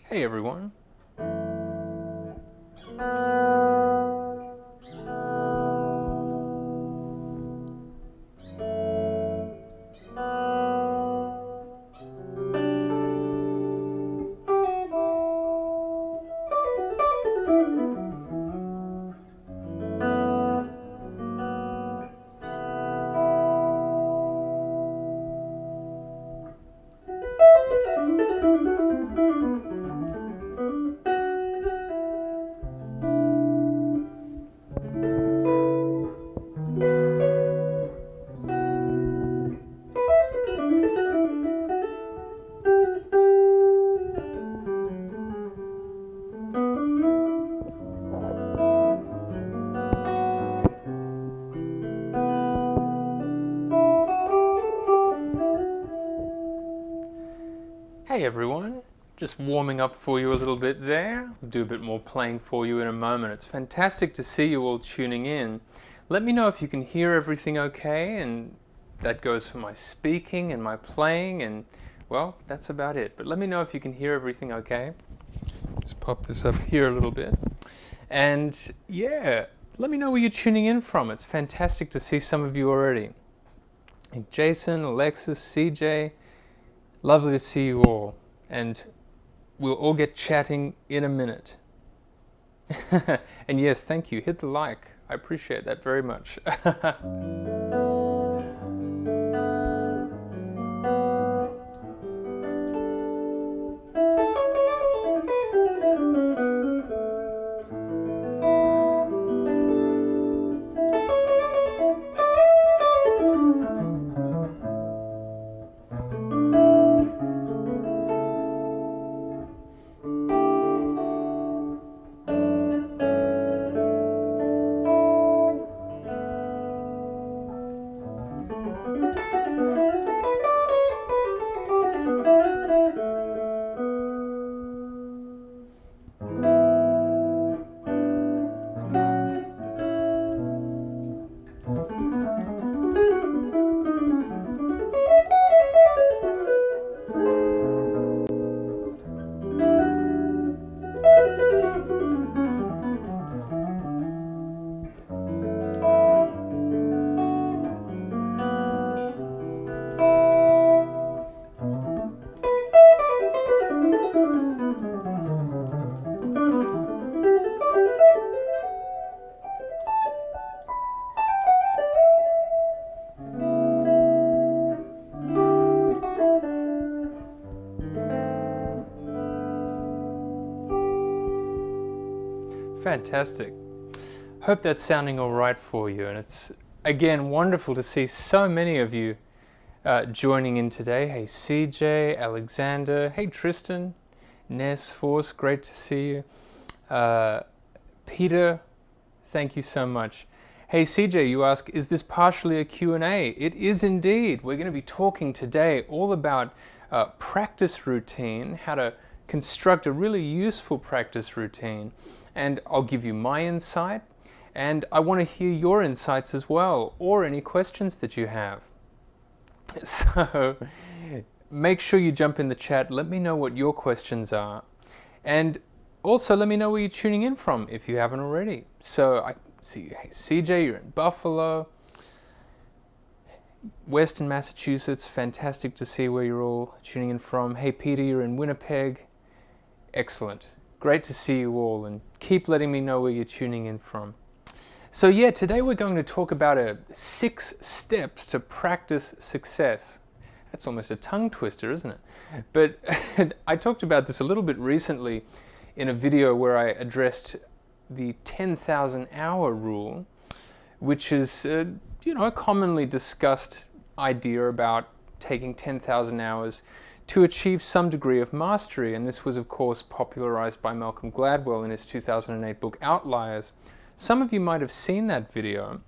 Hey everyone. Hey everyone, just warming up for you a little bit there. I'll do a bit more playing for you in a moment. It's fantastic to see you all tuning in. Let me know if you can hear everything okay, and that goes for my speaking and my playing, and well, that's about it. But let me know if you can hear everything okay. Just pop this up here a little bit. And yeah, let me know where you're tuning in from. It's fantastic to see some of you already. And Jason, Alexis, CJ, lovely to see you all, and we'll all get chatting in a minute. And yes, thank you. Hit the like. I appreciate that very much. Fantastic. Hope that's sounding all right for you, and it's again wonderful to see so many of you joining in today. Hey CJ, Alexander, hey Tristan, Ness Force, great to see you. Peter, thank you so much. Hey CJ, you ask, is this partially a Q&A? It is indeed. We're going to be talking today all about practice routine, how to construct a really useful practice routine. And I'll give you my insight, and I want to hear your insights as well, or any questions that you have. So make sure you jump in the chat, let me know what your questions are, and also let me know where you're tuning in from if you haven't already. So I see, hey CJ, you're in Buffalo, Western Massachusetts, fantastic to see where you're all tuning in from. Hey Peter, you're in Winnipeg, excellent. Great to see you all, and keep letting me know where you're tuning in from. So yeah, today we're going to talk about 6 steps to practice success. That's almost a tongue twister, isn't it? But I talked about this a little bit recently in a video where I addressed the 10,000 hour rule, which is a commonly discussed idea about taking 10,000 hours to achieve some degree of mastery, and this was of course popularized by Malcolm Gladwell in his 2008 book Outliers. Some of you might have seen that video.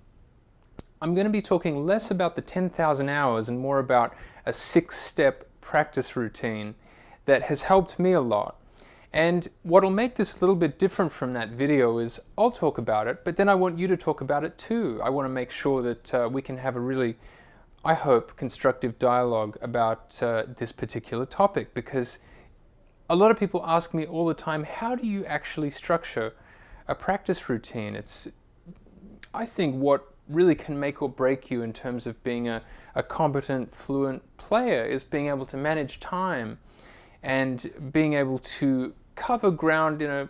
I'm going to be talking less about the 10,000 hours and more about a 6-step practice routine that has helped me a lot. And what'll make this a little bit different from that video is I'll talk about it, but then I want you to talk about it too. I want to make sure that we can have a really, I hope, constructive dialogue about this particular topic, because a lot of people ask me all the time, how do you actually structure a practice routine? It's, I think, what really can make or break you in terms of being a competent, fluent player is being able to manage time and being able to cover ground in a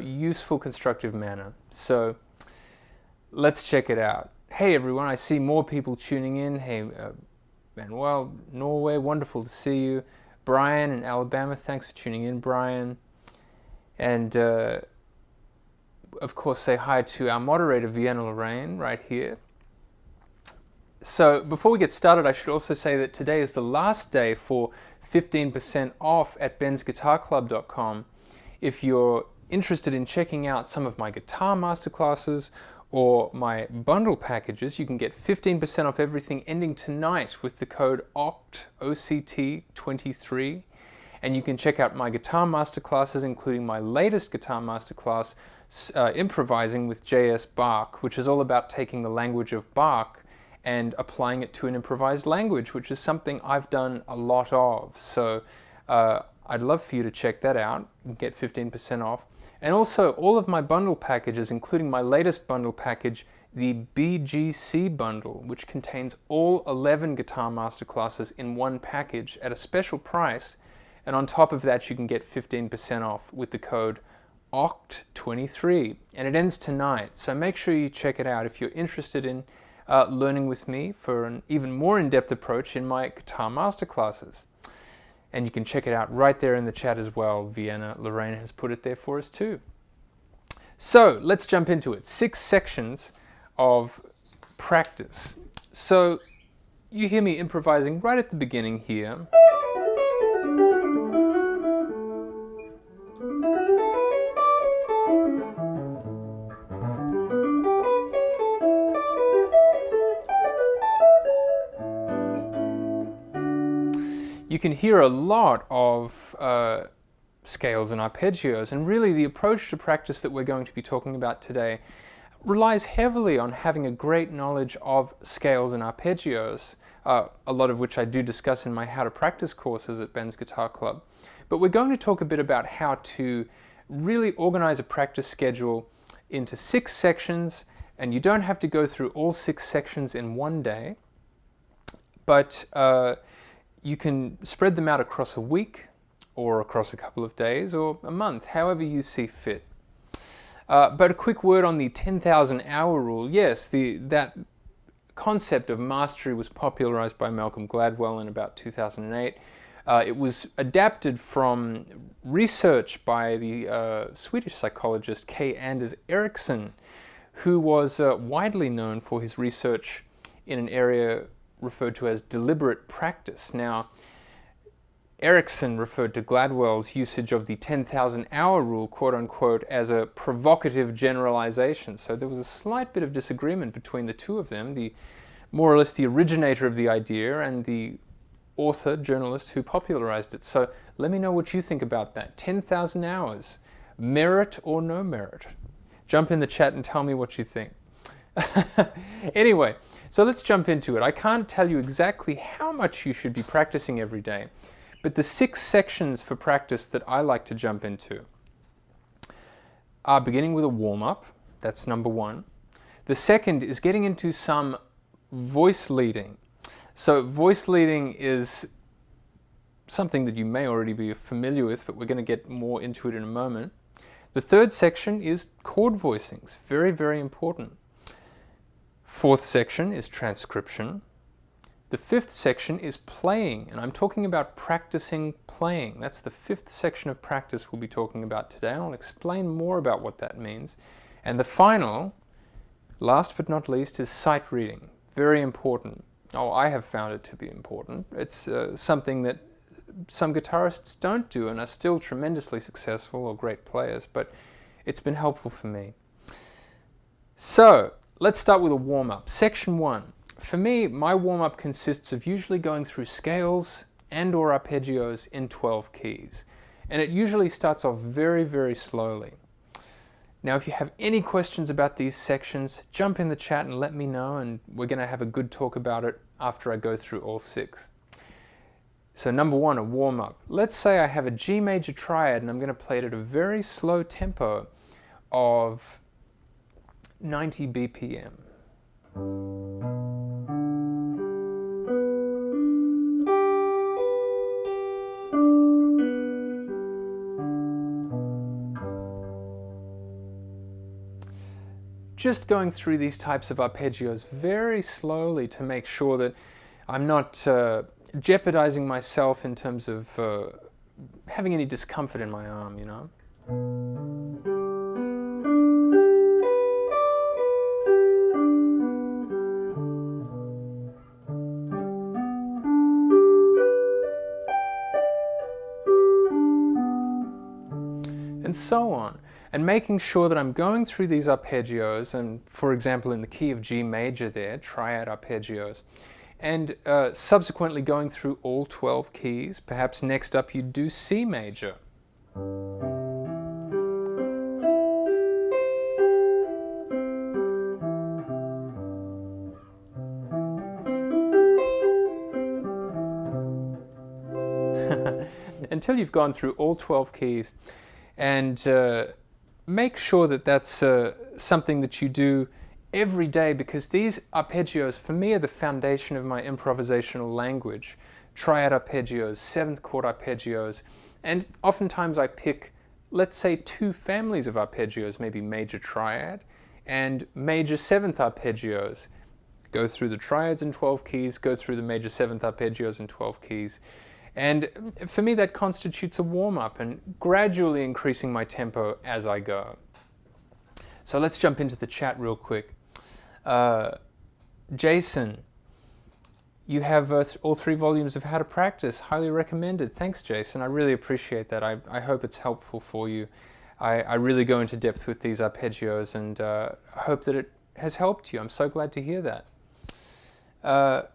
useful, constructive manner. So let's check it out. Hey everyone, I see more people tuning in. Hey Manuel, Norway, wonderful to see you. Brian in Alabama, thanks for tuning in, Brian. And of course, say hi to our moderator, Vienna Lorraine, right here. So before we get started, I should also say that today is the last day for 15% off at bensguitarclub.com. If you're interested in checking out some of my guitar masterclasses or my bundle packages, you can get 15% off everything ending tonight with the code OCT23. And you can check out my guitar masterclasses, including my latest guitar masterclass, Improvising with J.S. Bach, which is all about taking the language of Bach and applying it to an improvised language, which is something I've done a lot of. So I'd love for you to check that out and get 15% off. And also all of my bundle packages, including my latest bundle package, the BGC bundle, which contains all 11 guitar masterclasses in one package at a special price. And on top of that, you can get 15% off with the code OCT23. And it ends tonight, so make sure you check it out if you're interested in learning with me for an even more in-depth approach in my guitar masterclasses. And you can check it out right there in the chat as well. Vienna Lorraine has put it there for us too. So let's jump into it. 6 sections of practice. So you hear me improvising right at the beginning here. You can hear a lot of scales and arpeggios, and really the approach to practice that we're going to be talking about today relies heavily on having a great knowledge of scales and arpeggios, a lot of which I do discuss in my How to Practice courses at Ben's Guitar Club. But we're going to talk a bit about how to really organize a practice schedule into 6 sections, and you don't have to go through all 6 sections in one day, but you can spread them out across a week or across a couple of days or a month, however you see fit. But a quick word on the 10,000 hour rule. Yes, that concept of mastery was popularized by Malcolm Gladwell in about 2008. It was adapted from research by the Swedish psychologist K. Anders Ericsson, who was widely known for his research in an area referred to as deliberate practice. Now, Ericsson referred to Gladwell's usage of the 10,000 hour rule, quote unquote, as a provocative generalization. So there was a slight bit of disagreement between the two of them, the more or less the originator of the idea and the author, journalist who popularized it. So let me know what you think about that. 10,000 hours, merit or no merit? Jump in the chat and tell me what you think. Anyway, so let's jump into it. I can't tell you exactly how much you should be practicing every day, but the 6 sections for practice that I like to jump into are beginning with a warm-up. That's number 1. The second is getting into some voice leading. So voice leading is something that you may already be familiar with, but we're going to get more into it in a moment. The third section is chord voicings. Very, very important. 4th section is transcription. The 5th section is playing, and I'm talking about practicing playing. That's the 5th section of practice we'll be talking about today. I'll explain more about what that means. And the final, last but not least, is sight reading. Very important. Oh, I have found it to be important. It's something that some guitarists don't do and are still tremendously successful or great players, but it's been helpful for me. So, let's start with a warm-up. Section 1. For me, my warm-up consists of usually going through scales and or arpeggios in 12 keys. And it usually starts off very, very slowly. Now, if you have any questions about these sections, jump in the chat and let me know, and we're going to have a good talk about it after I go through all 6. So number one, a warm-up. Let's say I have a G major triad and I'm going to play it at a very slow tempo of 90 BPM. Just going through these types of arpeggios very slowly to make sure that I'm not jeopardizing myself in terms of having any discomfort in my arm, you know. And so on. And making sure that I'm going through these arpeggios, and for example in the key of G major there, triad arpeggios, and subsequently going through all 12 keys. Perhaps next up you do C major. Until you've gone through all 12 keys, and make sure that that's something that you do every day, because these arpeggios for me are the foundation of my improvisational language. Triad arpeggios, seventh chord arpeggios, and oftentimes I pick, let's say, two families of arpeggios, maybe major triad and major seventh arpeggios. Go through the triads in 12 keys, go through the major seventh arpeggios in 12 keys. And for me that constitutes a warm-up and gradually increasing my tempo as I go. So let's jump into the chat real quick. Jason, you have all 3 volumes of How to Practice, highly recommended. Thanks, Jason, I really appreciate that. I hope it's helpful for you. I really go into depth with these arpeggios, and I hope that it has helped you. I'm so glad to hear that.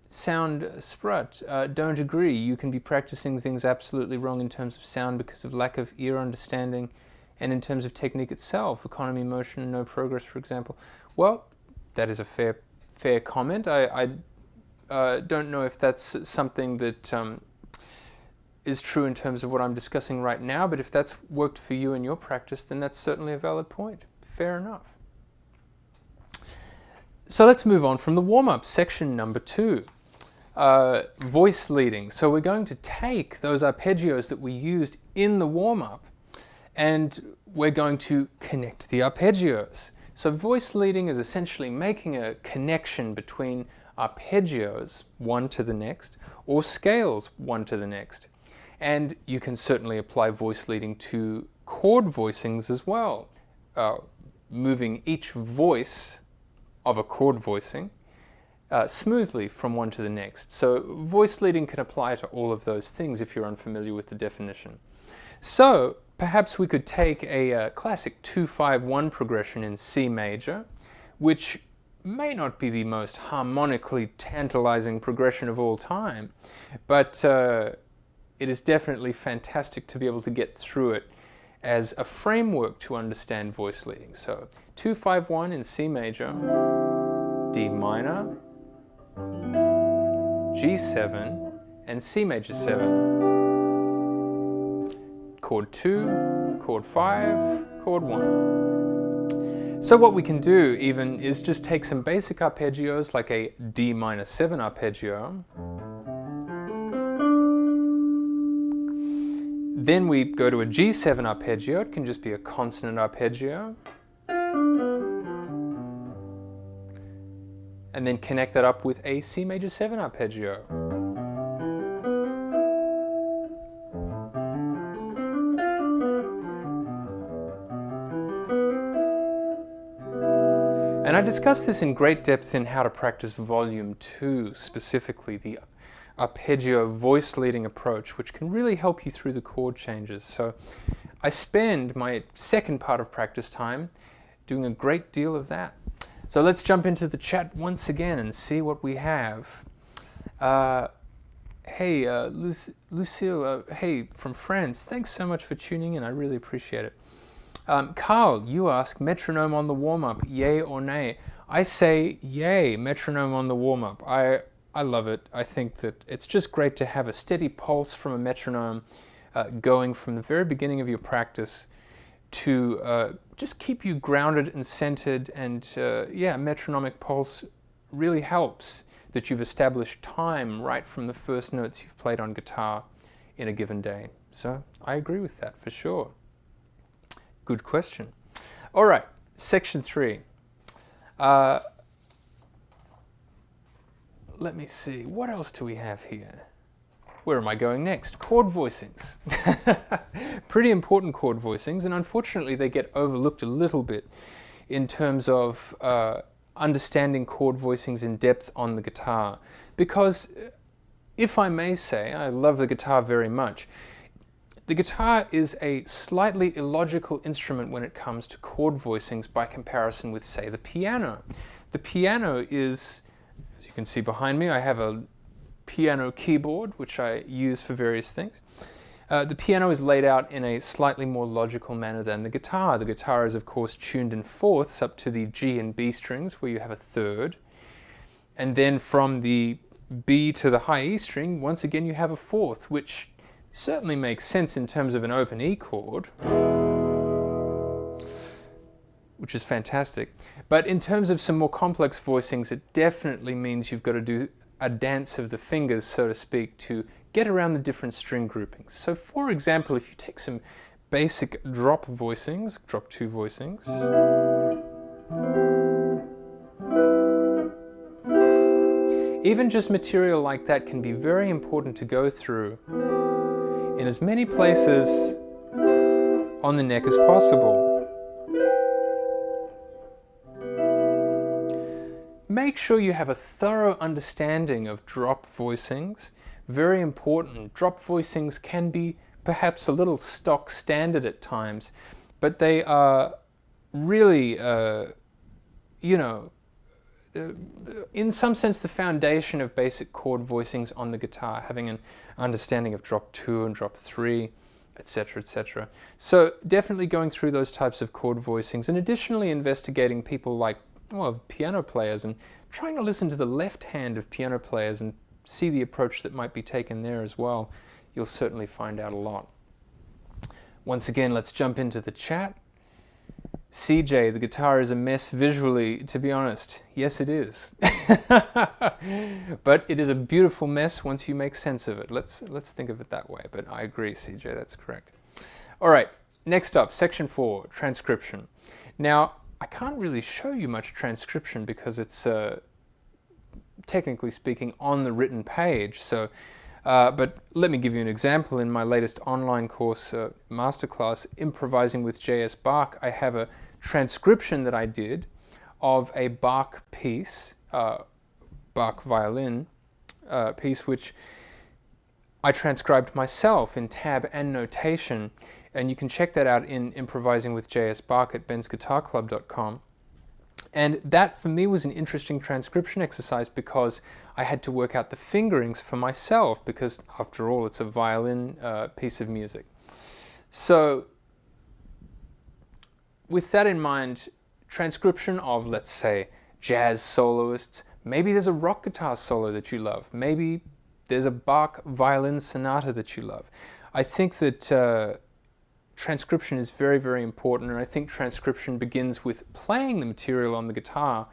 Sound Sprut, don't agree. You can be practicing things absolutely wrong in terms of sound because of lack of ear understanding, and in terms of technique itself, economy, motion, and no progress, for example. Well, that is a fair comment. I don't know if that's something that is true in terms of what I'm discussing right now, but if that's worked for you in your practice, then that's certainly a valid point. Fair enough. So let's move on from the warm-up, section number 2. Voice leading. So we're going to take those arpeggios that we used in the warm-up and we're going to connect the arpeggios. So voice leading is essentially making a connection between arpeggios, one to the next, or scales, one to the next. And you can certainly apply voice leading to chord voicings as well, moving each voice of a chord voicing smoothly from one to the next. So voice leading can apply to all of those things if you're unfamiliar with the definition. So perhaps we could take a classic 2-5-1 progression in C major, which may not be the most harmonically tantalizing progression of all time, but it is definitely fantastic to be able to get through it as a framework to understand voice leading. So 2-5-1 in C major, D minor, G7, and C major 7. Chord 2, chord 5, chord 1. So what we can do even is just take some basic arpeggios like a D minor 7 arpeggio. Then we go to a G7 arpeggio. It can just be a consonant arpeggio. And then connect that up with a C major 7 arpeggio. And I discussed this in great depth in How to Practice Volume 2, specifically the arpeggio voice leading approach, which can really help you through the chord changes. So I spend my second part of practice time doing a great deal of that. So let's jump into the chat once again and see what we have. Hey, Lucille, hey, from France, thanks so much for tuning in. I really appreciate it. Carl, you ask, metronome on the warm-up, yay or nay? I say yay, metronome on the warm-up. I I love it. I think that it's just great to have a steady pulse from a metronome going from the very beginning of your practice to just keep you grounded and centered. And yeah, metronomic pulse really helps that you've established time right from the first notes you've played on guitar in a given day. So I agree with that for sure. Good question. All right, section 3. Let me see, what else do we have here? Where am I going next? Chord voicings. Pretty important chord voicings, and unfortunately they get overlooked a little bit in terms of understanding chord voicings in depth on the guitar. Because, if I may say, I love the guitar very much. The guitar is a slightly illogical instrument when it comes to chord voicings by comparison with, say, the piano. The piano is, as you can see behind me, I have a piano keyboard, which I use for various things. The piano is laid out in a slightly more logical manner than the guitar. The guitar is, of course, tuned in fourths up to the G and B strings, where you have a third. And then from the B to the high E string, once again, you have a fourth, which certainly makes sense in terms of an open E chord, which is fantastic. But in terms of some more complex voicings, it definitely means you've got to do a dance of the fingers, so to speak, to get around the different string groupings. So for example, if you take some basic drop voicings, drop 2 voicings, even just material like that can be very important to go through in as many places on the neck as possible. Make sure you have a thorough understanding of drop voicings. Very important. Drop voicings can be perhaps a little stock standard at times, but they are really, in some sense the foundation of basic chord voicings on the guitar, having an understanding of drop 2 and drop 3, etc., etc. So definitely going through those types of chord voicings, and additionally investigating people like, well, piano players, and trying to listen to the left hand of piano players and see the approach that might be taken there as well. You'll certainly find out a lot. Once again, let's jump into the chat. CJ, the guitar is a mess visually, to be honest. Yes, it is. But it is a beautiful mess once you make sense of it. Let's think of it that way. But I agree, CJ, that's correct. All right, next up, section 4, transcription. Now, I can't really show you much transcription because it's, technically speaking, on the written page. So, but let me give you an example. In my latest online course, masterclass, Improvising with J.S. Bach, I have a transcription that I did of a Bach piece, Bach violin piece, which I transcribed myself in tab and notation. And you can check that out in Improvising with J.S. Bach at bensguitarclub.com. And that, for me, was an interesting transcription exercise because I had to work out the fingerings for myself because, after all, it's a violin piece of music. So, with that in mind, transcription of, let's say, jazz soloists, maybe there's a rock guitar solo that you love, maybe there's a Bach violin sonata that you love. I think that transcription is very, very important, and I think transcription begins with playing the material on the guitar,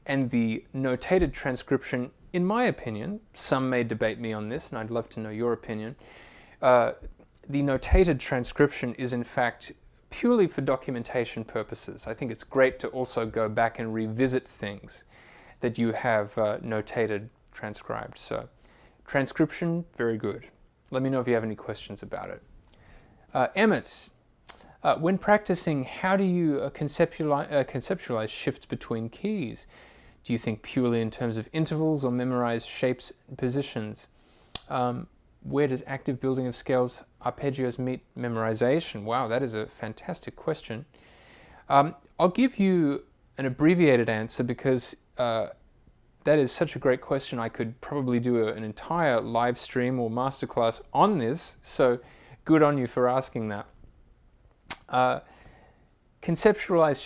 and the notated transcription, in my opinion, some may debate me on this, and I'd love to know your opinion, the notated transcription is in fact purely for documentation purposes. I think it's great to also go back and revisit things that you have notated, transcribed. So transcription, very good. Let me know if you have any questions about it. Emmett, when practicing, how do you conceptualize shifts between keys? Do you think purely in terms of intervals or memorize shapes and positions? Where does active building of scales, arpeggios meet memorization? Wow, that is a fantastic question. I'll give you an abbreviated answer because that is such a great question. I could probably do an entire live stream or masterclass on this, so good on you for asking that. Conceptualize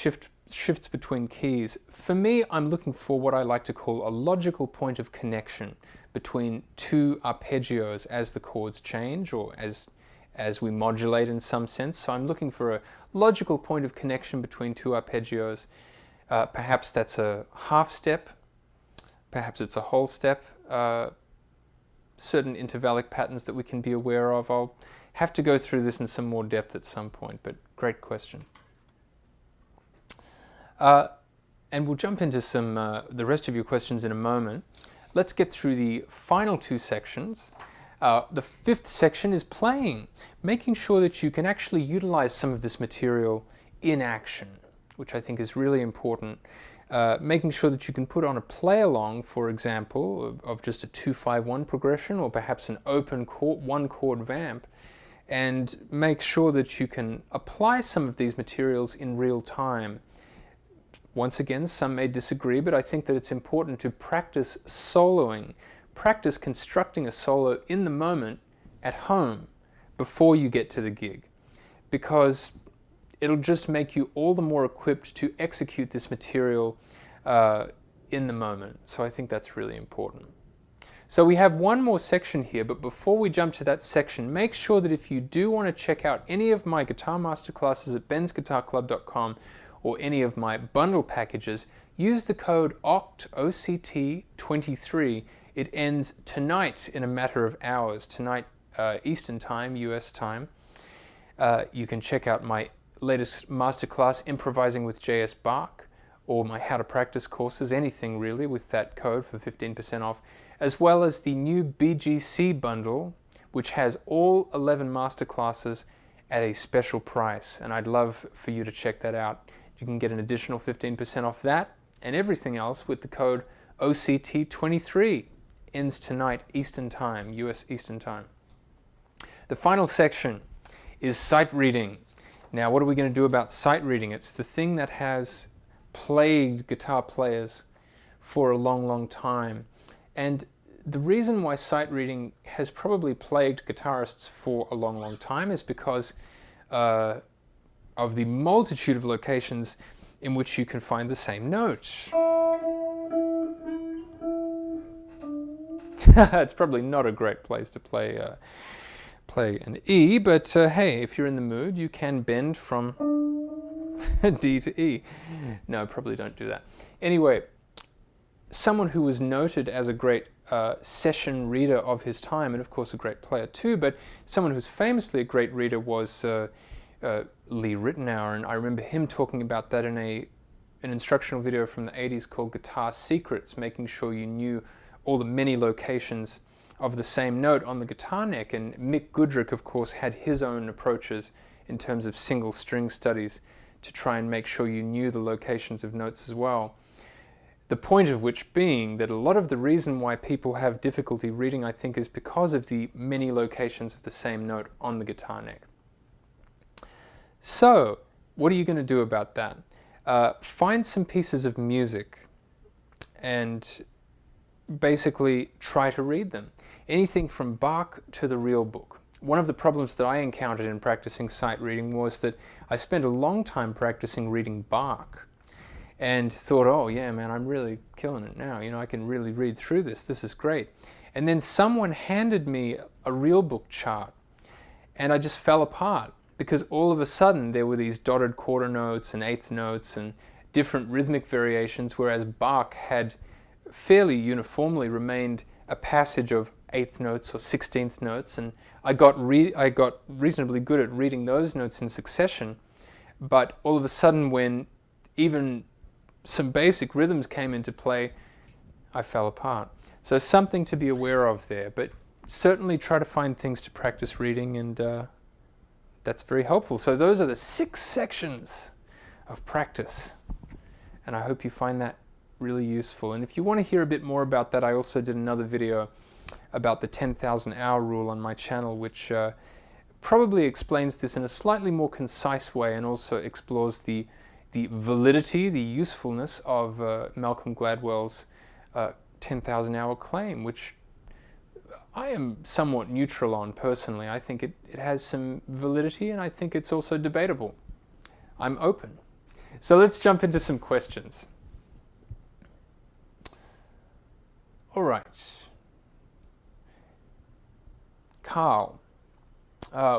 shifts between keys. For me, I'm looking for what I like to call a logical point of connection between two arpeggios as the chords change, or as we modulate in some sense. So I'm looking for a logical point of connection between two arpeggios. Perhaps that's a half step, perhaps it's a whole step, certain intervallic patterns that we can be aware of. I'll have to go through this in some more depth at some point, but great question. And we'll jump into some the rest of your questions in a moment. Let's get through the final two sections. The fifth section is playing, making sure that you can actually utilize some of this material in action, which I think is really important. Making sure that you can put on a play-along, for example, of just a 2-5-1 progression, or perhaps an open chord, one-chord vamp, and make sure that you can apply some of these materials in real time. Once again, some may disagree, but I think that it's important to practice soloing, practice constructing a solo in the moment at home before you get to the gig, because it'll just make you all the more equipped to execute this material in the moment. So I think that's really important. So we have one more section here, but before we jump to that section, make sure that if you do want to check out any of my guitar masterclasses at bensguitarclub.com, or any of my bundle packages, use the code OCT23. It ends tonight in a matter of hours, tonight Eastern Time, US time. You can check out my latest masterclass, Improvising with J.S. Bach, or my How to Practice courses, anything really, with that code for 15% off, as well as the new BGC bundle, which has all 11 masterclasses at a special price, and I'd love for you to check that out. You can get an additional 15% off that and everything else with the code OCT23. Ends tonight Eastern Time, US Eastern Time. The final section is sight reading. Now, what are we going to do about sight reading? It's the thing that has plagued guitar players for a long, long time. And the reason why sight reading has probably plagued guitarists for a long, long time is because of the multitude of locations in which you can find the same note. It's probably not a great place to play an E, but hey, if you're in the mood, you can bend from D to E. No, probably don't do that. Anyway, someone who was noted as a great session reader of his time, and of course a great player too, but someone who's famously a great reader was Lee Ritenour, and I remember him talking about that in an instructional video from the 80s called Guitar Secrets, making sure you knew all the many locations of the same note on the guitar neck. And Mick Goodrick, of course, had his own approaches in terms of single string studies to try and make sure you knew the locations of notes as well. The point of which being that a lot of the reason why people have difficulty reading, I think, is because of the many locations of the same note on the guitar neck. So, what are you going to do about that? Find some pieces of music and basically try to read them. Anything from Bach to the real book. One of the problems that I encountered in practicing sight reading was that I spent a long time practicing reading Bach and thought, oh yeah, man, I'm really killing it now. You know, I can really read through this. This is great. And then someone handed me a real book chart and I just fell apart, because all of a sudden there were these dotted quarter notes and eighth notes and different rhythmic variations, whereas Bach had fairly uniformly remained a passage of eighth notes or 16th notes, and I got reasonably good at reading those notes in succession. But all of a sudden, when even some basic rhythms came into play, I fell apart. So something to be aware of there, but certainly try to find things to practice reading, and that's very helpful. So those are the 6 sections of practice, and I hope you find that really useful. And if you want to hear a bit more about that, I also did another video about the 10,000 hour rule on my channel, which probably explains this in a slightly more concise way and also explores the validity, the usefulness of Malcolm Gladwell's 10,000 hour claim, which I am somewhat neutral on personally. I think it has some validity, and I think it's also debatable. I'm open. So let's jump into some questions. All right. Carl,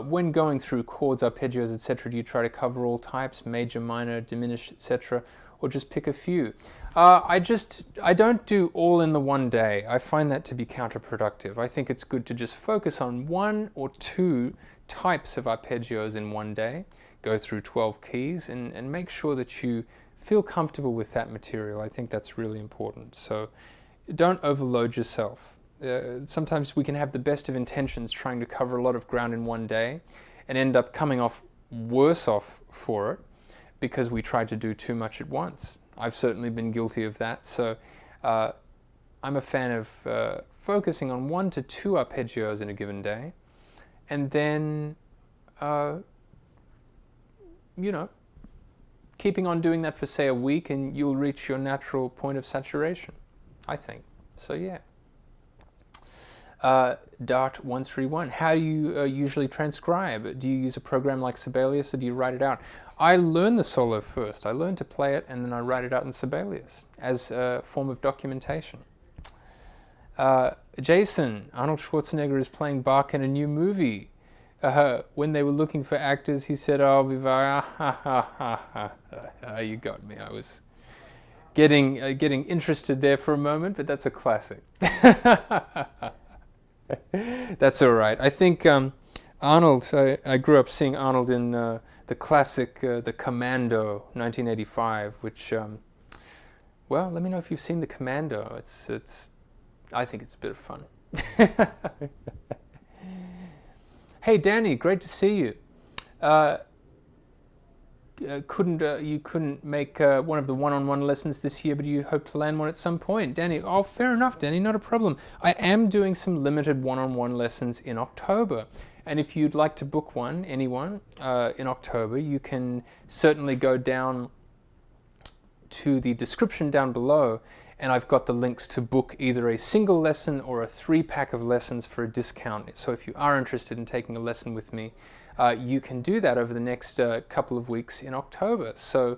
when going through chords, arpeggios, etc., do you try to cover all types, major, minor, diminished, etc., or just pick a few? I don't do all in the one day. I find that to be counterproductive. I think it's good to just focus on one or two types of arpeggios in one day, go through 12 keys, and make sure that you feel comfortable with that material. I think that's really important. So don't overload yourself. Sometimes we can have the best of intentions trying to cover a lot of ground in one day and end up coming off worse off for it because we tried to do too much at once. I've certainly been guilty of that. So I'm a fan of focusing on 1 to 2 arpeggios in a given day, and then keeping on doing that for, say, a week, and you'll reach your natural point of saturation, I think. So yeah. Dart131, how do you usually transcribe? Do you use a program like Sibelius, or do you write it out? I learn the solo first. I learn to play it, and then I write it out in Sibelius as a form of documentation. Jason, Arnold Schwarzenegger is playing Bach in a new movie. When they were looking for actors, he said, "I'll be you got me." I was getting interested there for a moment, but that's a classic. That's all right. I think Arnold, I grew up seeing Arnold in the classic The Commando, 1985, which, well, let me know if you've seen The Commando. I think it's a bit of fun. Hey, Danny, great to see you. You couldn't make one of the one-on-one lessons this year, but you hope to land one at some point. Danny, oh, fair enough, Danny, not a problem. I am doing some limited one-on-one lessons in October. And if you'd like to book anyone, in October, you can certainly go down to the description down below, and I've got the links to book either a single lesson or a 3-pack of lessons for a discount. So if you are interested in taking a lesson with me, you can do that over the next couple of weeks in October. So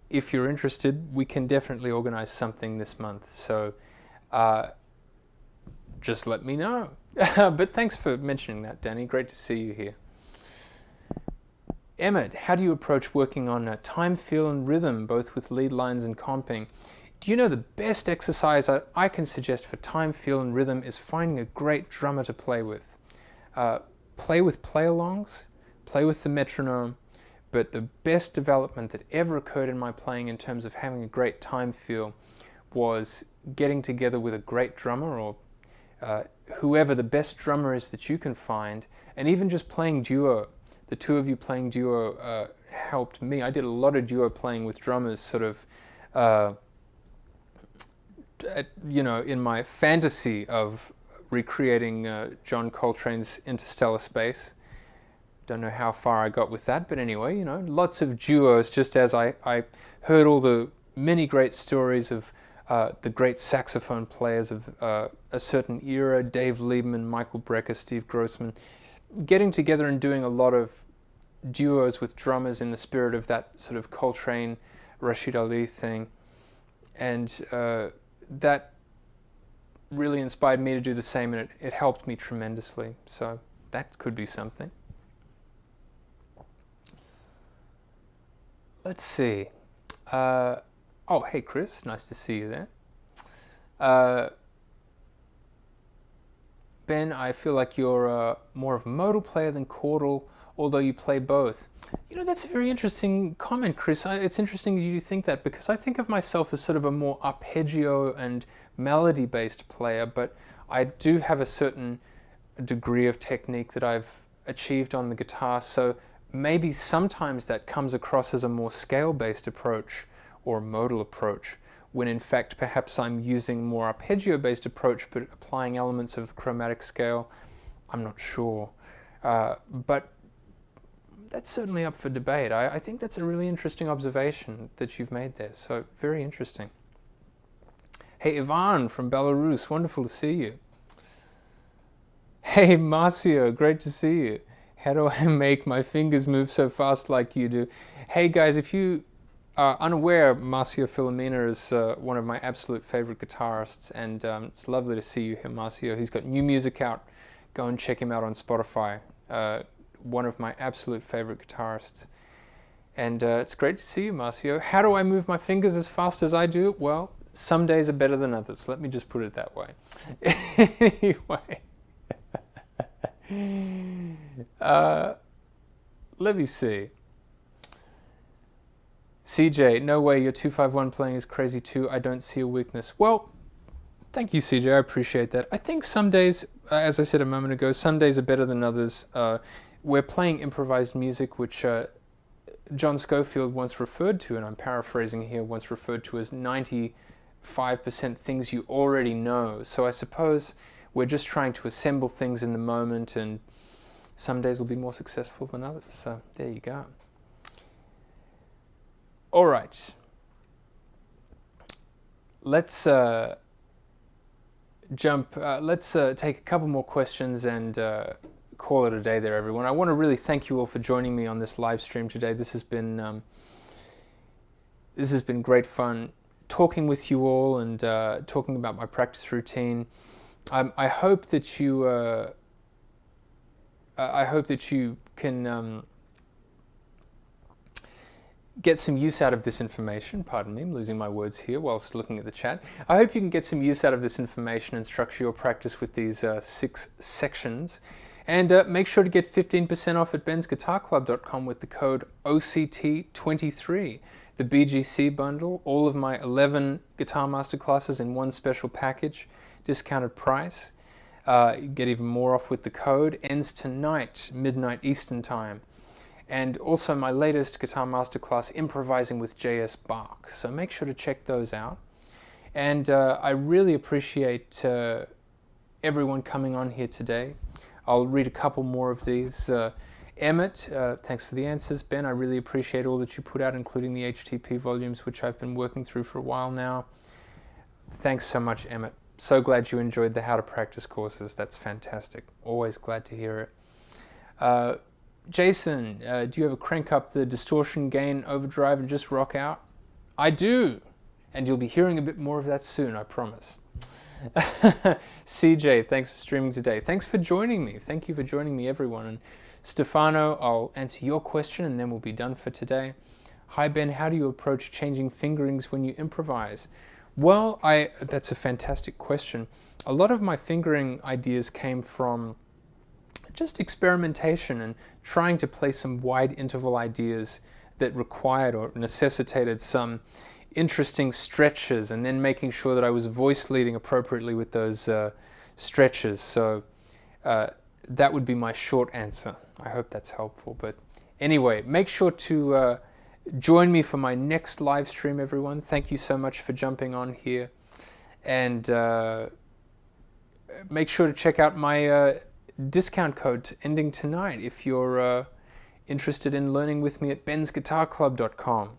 if you're interested, we can definitely organize something this month. So just let me know. But thanks for mentioning that, Danny. Great to see you here. Emmett, how do you approach working on time, feel, and rhythm, both with lead lines and comping? Do you know the best exercise I can suggest for time, feel, and rhythm is finding a great drummer to play with. Play with play-alongs, play with the metronome, but the best development that ever occurred in my playing in terms of having a great time feel was getting together with a great drummer, or whoever the best drummer is that you can find, and even just playing duo. The two of you playing duo helped me. I did a lot of duo playing with drummers, sort of, in my fantasy of recreating John Coltrane's Interstellar Space. Don't know how far I got with that, but anyway, lots of duos, just as I heard all the many great stories of the great saxophone players of a certain era, Dave Liebman, Michael Brecker, Steve Grossman, getting together and doing a lot of duos with drummers in the spirit of that sort of Coltrane, Rashid Ali thing. And that really inspired me to do the same, and it helped me tremendously. So that could be something. Let's see. Oh, hey, Chris. Nice to see you there. Ben, I feel like you're more of a modal player than chordal, although you play both. That's a very interesting comment, Chris. It's interesting that you think that, because I think of myself as sort of a more arpeggio and melody-based player, but I do have a certain degree of technique that I've achieved on the guitar, so maybe sometimes that comes across as a more scale-based approach or modal approach, when in fact perhaps I'm using more arpeggio-based approach but applying elements of the chromatic scale. I'm not sure. But that's certainly up for debate. I think that's a really interesting observation that you've made there, so very interesting. Hey, Ivan from Belarus, wonderful to see you. Hey, Marcio, great to see you. How do I make my fingers move so fast like you do? Hey guys, if you are unaware, Marcio Filomena is one of my absolute favorite guitarists, and it's lovely to see you here, Marcio. He's got new music out. Go and check him out on Spotify. One of my absolute favorite guitarists. And it's great to see you, Marcio. How do I move my fingers as fast as I do? Well, some days are better than others. Let me just put it that way. Anyway. Let me see. CJ, no way, your 251 playing is crazy too. I don't see a weakness. Well, thank you, CJ. I appreciate that. I think some days, as I said a moment ago, some days are better than others. We're playing improvised music, which John Schofield once referred to, and I'm paraphrasing here, once referred to as 95% things you already know. So I suppose we're just trying to assemble things in the moment, and some days will be more successful than others. So there you go. All right. Let's take a couple more questions and call it a day there, everyone. I want to really thank you all for joining me on this live stream today. This has been great fun talking with you all and talking about my practice routine. I hope that you can get some use out of this information. Pardon me, I'm losing my words here whilst looking at the chat. I hope you can get some use out of this information and structure your practice with these 6 sections. And make sure to get 15% off at bensguitarclub.com with the code OCT23. The BGC bundle, all of my 11 guitar masterclasses in one special package, discounted price. You get even more off with the code. Ends tonight, midnight Eastern time. And also my latest guitar masterclass, Improvising with J.S. Bach. So make sure to check those out. And I really appreciate everyone coming on here today. I'll read a couple more of these. Emmett, thanks for the answers. Ben, I really appreciate all that you put out, including the HTP volumes, which I've been working through for a while now. Thanks so much, Emmett. So glad you enjoyed the How to Practice courses. That's fantastic. Always glad to hear it. Jason, do you ever crank up the distortion, gain, overdrive, and just rock out? I do, and you'll be hearing a bit more of that soon, I promise. CJ, thanks for streaming today. Thanks for joining me. Thank you for joining me, everyone. And Stefano, I'll answer your question and then we'll be done for today. Hi, Ben. How do you approach changing fingerings when you improvise? Well, that's a fantastic question. A lot of my fingering ideas came from just experimentation and trying to play some wide interval ideas that required or necessitated some interesting stretches, and then making sure that I was voice leading appropriately with those stretches. So that would be my short answer. I hope that's helpful. But anyway, make sure to join me for my next live stream, everyone. Thank you so much for jumping on here. And make sure to check out my discount code ending tonight if you're interested in learning with me at bensguitarclub.com.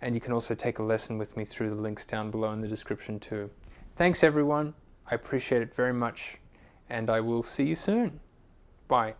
And you can also take a lesson with me through the links down below in the description too. Thanks everyone. I appreciate it very much. And I will see you soon. Bye.